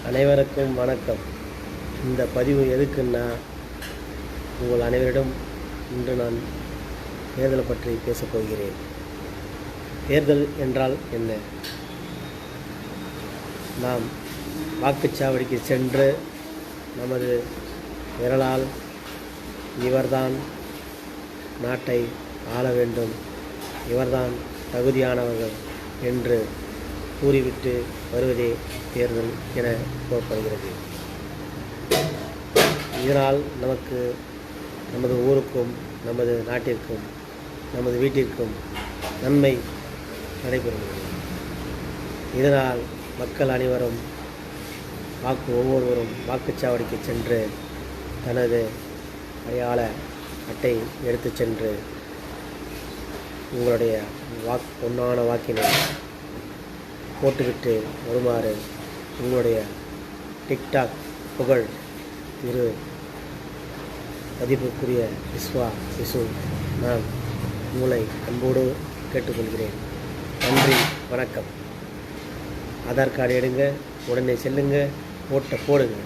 அனைவருக்கும் வணக்கம். இந்த பதிவு எதுக்குன்னா, உங்கள் அனைவரிடம் இன்று நான் தேர்தல் பற்றி பேசப் போகிறேன். தேர்தல் என்றால் என்ன? நாம் வாக்குச்சாவடிக்கு சென்று நமது விரலால் இவர்தான் நாட்டை ஆள வேண்டும், இவர்தான் தகுதியானவர்கள் என்று கூறிவிட்டு வருவதே தேர்தல் என கூறப்படுகிறது. இதனால் நமக்கு, நமது ஊருக்கும், நமது நாட்டிற்கும், நமது வீட்டிற்கும் நன்மை நடைபெறுகிறது. இதனால் மக்கள் அனைவரும் ஒவ்வொருவரும் வாக்குச்சாவடிக்கு சென்று தனது அடையாள அட்டை எடுத்து சென்று உங்களுடைய பொன்னான வாக்கினை போட்டுவிட்டு வருமாறு உங்களுடைய டிக்டாக் புகழ் திரு மதிப்புக்குரிய விசு நான் உங்களை அன்போடு கேட்டுக்கொள்கிறேன். நன்றி, வணக்கம். ஆதார் கார்டு எடுங்க, உடனே செல்லுங்க, ஓட்டை போடுங்க.